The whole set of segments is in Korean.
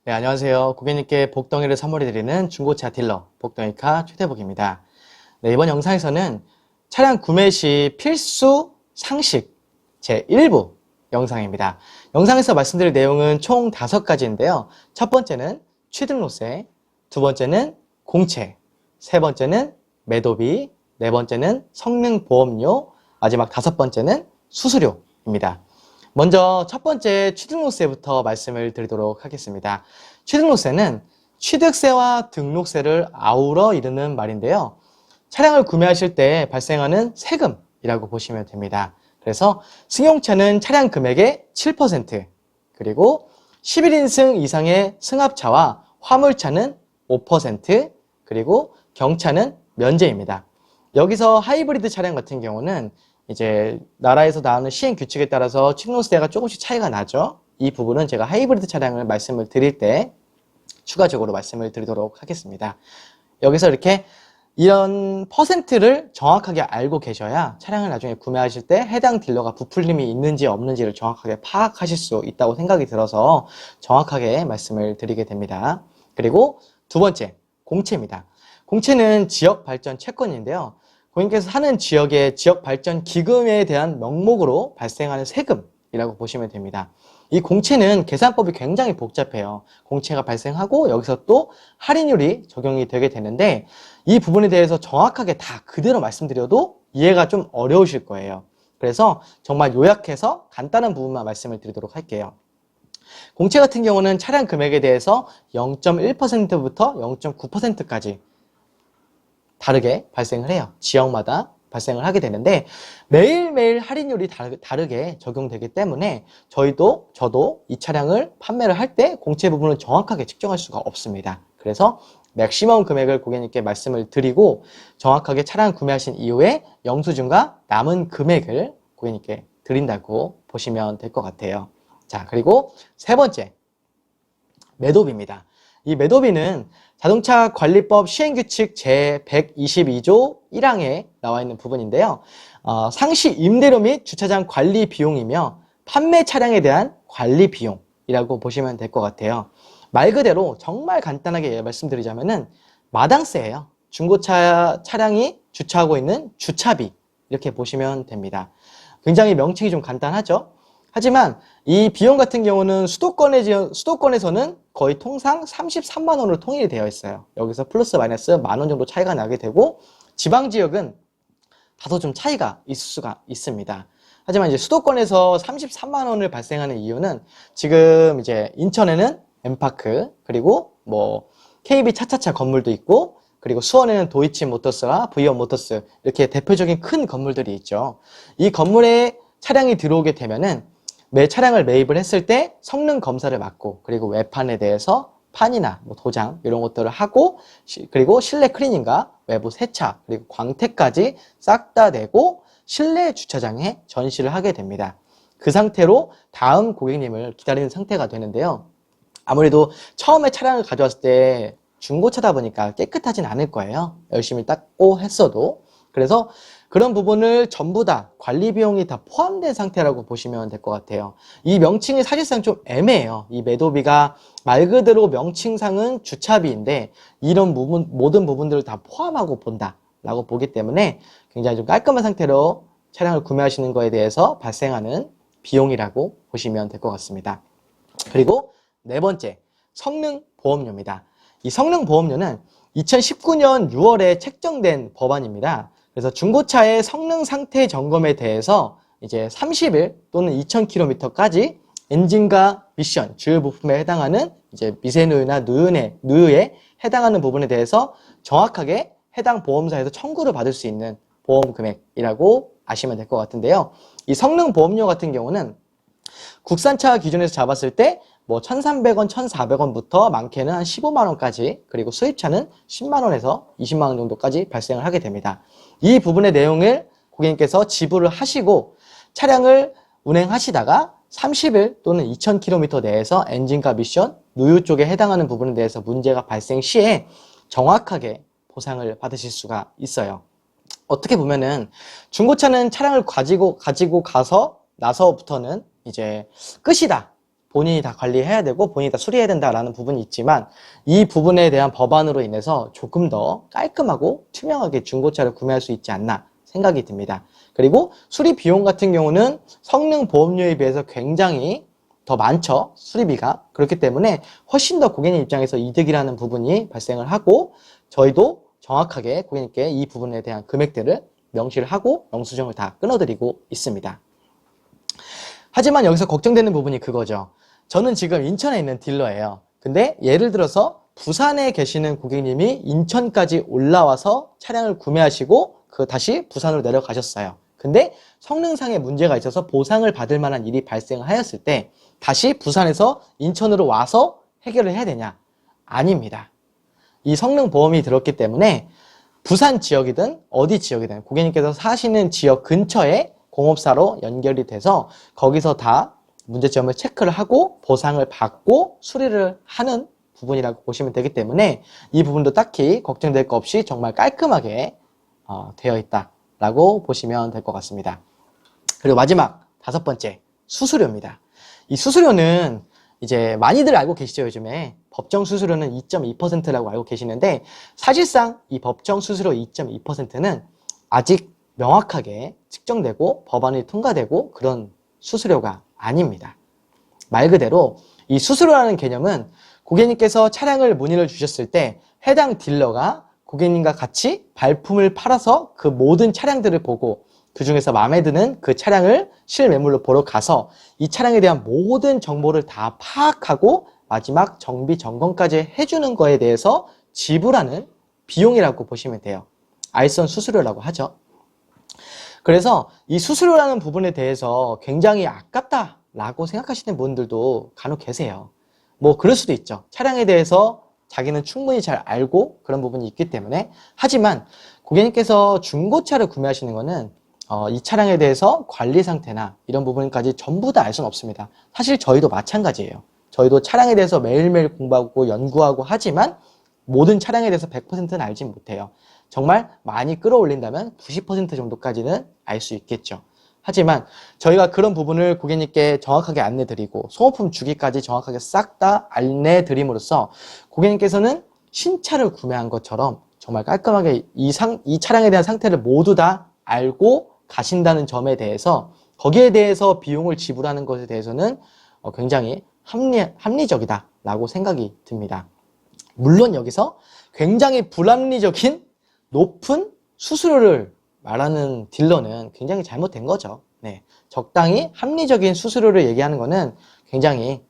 네, 안녕하세요. 고객님께 복덩이를 선물해드리는 중고차 딜러 복덩이카 최대복입니다. 네, 이번 영상에서는 차량 구매 시 필수 상식 제1부 영상입니다. 영상에서 말씀드릴 내용은 총 5가지인데요. 첫 번째는 취등록세, 두 번째는 공채, 세 번째는 매도비, 네 번째는 성능보험료, 마지막 5번째는 수수료입니다. 먼저 첫 번째 취등록세부터 말씀을 드리도록 하겠습니다. 취등록세는 취득세와 등록세를 아우러 이르는 말인데요. 차량을 구매하실 때 발생하는 세금이라고 보시면 됩니다. 그래서 승용차는 차량 금액의 7%, 그리고 11인승 이상의 승합차와 화물차는 5%, 그리고 경차는 면제입니다. 여기서 하이브리드 차량 같은 경우는 이제 나라에서 나오는 시행 규칙에 따라서 취등록세가 조금씩 차이가 나죠. 이 부분은 제가 하이브리드 차량을 말씀을 드릴 때 추가적으로 말씀을 드리도록 하겠습니다. 여기서 이렇게 이런 퍼센트를 정확하게 알고 계셔야 차량을 나중에 구매하실 때 해당 딜러가 부풀림이 있는지 없는지를 정확하게 파악하실 수 있다고 생각이 들어서 정확하게 말씀을 드리게 됩니다. 그리고 두 번째, 공채입니다. 공채는 지역발전 채권인데요. 고객님께서 사는 지역의 지역발전기금에 대한 명목으로 발생하는 세금이라고 보시면 됩니다. 이 공채는 계산법이 굉장히 복잡해요. 공채가 발생하고 여기서 또 할인율이 적용이 되게 되는데 이 부분에 대해서 정확하게 다 그대로 말씀드려도 이해가 좀 어려우실 거예요. 그래서 정말 요약해서 간단한 부분만 말씀을 드리도록 할게요. 공채 같은 경우는 차량 금액에 대해서 0.1%부터 0.9%까지 다르게 발생을 해요. 지역마다 발생을 하게 되는데 매일매일 할인율이 다르게 적용되기 때문에 저도 이 차량을 판매를 할 때 공채 부분을 정확하게 측정할 수가 없습니다. 그래서 맥시멈 금액을 고객님께 말씀을 드리고 정확하게 차량 구매하신 이후에 영수증과 남은 금액을 고객님께 드린다고 보시면 될 것 같아요. 자, 그리고 세 번째, 매도비입니다. 이 매도비는 자동차 관리법 시행규칙 제122조 1항에 나와 있는 부분인데요. 상시 임대료 및 주차장 관리 비용이며 판매 차량에 대한 관리 비용이라고 보시면 될 것 같아요. 말 그대로 정말 간단하게 말씀드리자면은 마당세예요. 중고차 차량이 주차하고 있는 주차비 이렇게 보시면 됩니다. 굉장히 명칭이 좀 간단하죠? 하지만 이 비용 같은 경우는 수도권에서는 거의 통상 33만 원으로 통일이 되어 있어요. 여기서 플러스 마이너스 만 원 정도 차이가 나게 되고 지방 지역은 다소 좀 차이가 있을 수가 있습니다. 하지만 이제 수도권에서 33만 원을 발생하는 이유는 지금 이제 인천에는 엠파크 그리고 뭐 KB 차차차 건물도 있고 그리고 수원에는 도이치 모터스와 V1 모터스 이렇게 대표적인 큰 건물들이 있죠. 이 건물에 차량이 들어오게 되면은 매 차량을 매입을 했을 때 성능 검사를 받고 그리고 외판에 대해서 판이나 뭐 도장 이런 것들을 하고 그리고 실내 클리닝과 외부 세차 그리고 광택까지 싹 다 내고 실내 주차장에 전시를 하게 됩니다. 그 상태로 다음 고객님을 기다리는 상태가 되는데요. 아무래도 처음에 차량을 가져왔을 때 중고차다 보니까 깨끗하진 않을 거예요. 열심히 닦고 했어도. 그래서 그런 부분을 전부 다 관리 비용이 다 포함된 상태라고 보시면 될 것 같아요. 이 명칭이 사실상 좀 애매해요. 이 매도비가 말 그대로 명칭상은 주차비인데 이런 부분, 모든 부분들을 다 포함하고 본다라고 보기 때문에 굉장히 좀 깔끔한 상태로 차량을 구매하시는 거에 대해서 발생하는 비용이라고 보시면 될 것 같습니다. 그리고 네 번째, 성능보험료입니다. 이 성능보험료는 2019년 6월에 책정된 법안입니다. 그래서 중고차의 성능 상태 점검에 대해서 이제 30일 또는 2000km까지 엔진과 미션, 주요 부품에 해당하는 이제 미세누유나 누유에 해당하는 부분에 대해서 정확하게 해당 보험사에서 청구를 받을 수 있는 보험 금액이라고 아시면 될 것 같은데요. 이 성능 보험료 같은 경우는 국산차 기준에서 잡았을 때 뭐 1,300원, 1,400원부터 많게는 한 15만 원까지 그리고 수입차는 10만 원에서 20만 원 정도까지 발생을 하게 됩니다. 이 부분의 내용을 고객님께서 지불을 하시고 차량을 운행하시다가 30일 또는 2000km 내에서 엔진과 미션, 누유 쪽에 해당하는 부분에 대해서 문제가 발생 시에 정확하게 보상을 받으실 수가 있어요. 어떻게 보면은 중고차는 차량을 가지고 가서 나서부터는 이제 끝이다 본인이 다 관리해야 되고 본인이 다 수리해야 된다라는 부분이 있지만 이 부분에 대한 법안으로 인해서 조금 더 깔끔하고 투명하게 중고차를 구매할 수 있지 않나 생각이 듭니다. 그리고 수리 비용 같은 경우는 성능 보험료에 비해서 굉장히 더 많죠. 수리비가. 그렇기 때문에 훨씬 더 고객님 입장에서 이득이라는 부분이 발생을 하고 저희도 정확하게 고객님께 이 부분에 대한 금액들을 명시를 하고 영수증을 다 끊어드리고 있습니다. 하지만 여기서 걱정되는 부분이 그거죠. 저는 지금 인천에 있는 딜러예요. 근데 예를 들어서 부산에 계시는 고객님이 인천까지 올라와서 차량을 구매하시고 다시 부산으로 내려가셨어요. 근데 성능상의 문제가 있어서 보상을 받을 만한 일이 발생하였을 때 다시 부산에서 인천으로 와서 해결을 해야 되냐? 아닙니다. 이 성능보험이 들었기 때문에 부산 지역이든 어디 지역이든 고객님께서 사시는 지역 근처에 공업사로 연결이 돼서 거기서 다 문제점을 체크를 하고 보상을 받고 수리를 하는 부분이라고 보시면 되기 때문에 이 부분도 딱히 걱정될 거 없이 정말 깔끔하게 되어 있다라고 보시면 될 것 같습니다. 그리고 마지막 5번째, 수수료입니다. 이 수수료는 이제 많이들 알고 계시죠, 요즘에. 법정 수수료는 2.2%라고 알고 계시는데 사실상 이 법정 수수료 2.2%는 아직 명확하게 측정되고 법안이 통과되고 그런 수수료가 아닙니다. 말 그대로 이 수수료라는 개념은 고객님께서 차량을 문의를 주셨을 때 해당 딜러가 고객님과 같이 발품을 팔아서 그 모든 차량들을 보고 그 중에서 마음에 드는 그 차량을 실매물로 보러 가서 이 차량에 대한 모든 정보를 다 파악하고 마지막 정비 점검까지 해주는 거에 대해서 지불하는 비용이라고 보시면 돼요. 알선 수수료라고 하죠. 그래서 이 수수료라는 부분에 대해서 굉장히 아깝다라고 생각하시는 분들도 간혹 계세요. 뭐 그럴 수도 있죠. 차량에 대해서 자기는 충분히 잘 알고 그런 부분이 있기 때문에. 하지만 고객님께서 중고차를 구매하시는 거는 이 차량에 대해서 관리 상태나 이런 부분까지 전부 다 알 수는 없습니다. 사실 저희도 마찬가지예요. 저희도 차량에 대해서 매일매일 공부하고 연구하고 하지만 모든 차량에 대해서 100%는 알지 못해요. 정말 많이 끌어올린다면 90% 정도까지는 알 수 있겠죠. 하지만 저희가 그런 부분을 고객님께 정확하게 안내드리고 소모품 주기까지 정확하게 싹 다 안내드림으로써 고객님께서는 신차를 구매한 것처럼 정말 깔끔하게 이 차량에 대한 상태를 모두 다 알고 가신다는 점에 대해서 거기에 대해서 비용을 지불하는 것에 대해서는 굉장히 합리적이다라고 생각이 듭니다. 물론 여기서 굉장히 불합리적인 높은 수수료를 말하는 딜러는 굉장히 잘못된 거죠. 네, 적당히 합리적인 수수료를 얘기하는 거는 굉장히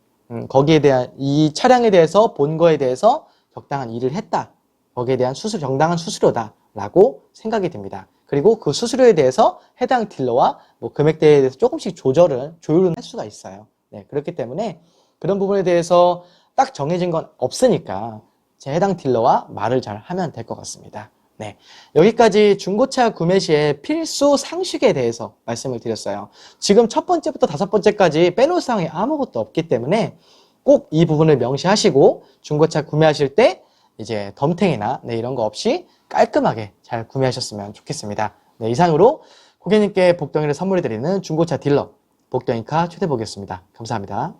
거기에 대한 이 차량에 대해서 본 거에 대해서 적당한 일을 했다. 거기에 대한 정당한 수수료다라고 생각이 듭니다. 그리고 그 수수료에 대해서 해당 딜러와 뭐 금액대에 대해서 조금씩 조율은 할 수가 있어요. 네, 그렇기 때문에 그런 부분에 대해서 딱 정해진 건 없으니까 제 해당 딜러와 말을 잘 하면 될 것 같습니다. 네, 여기까지 중고차 구매 시에 필수 상식에 대해서 말씀을 드렸어요. 지금 첫 번째부터 5번째까지 빼놓을 사항이 아무것도 없기 때문에 꼭 이 부분을 명시하시고 중고차 구매하실 때 이제 덤탱이나 이런 거 없이 깔끔하게 잘 구매하셨으면 좋겠습니다. 네, 이상으로 고객님께 복덩이를 선물해드리는 중고차 딜러 복덩이카 최대복이었습니다. 감사합니다.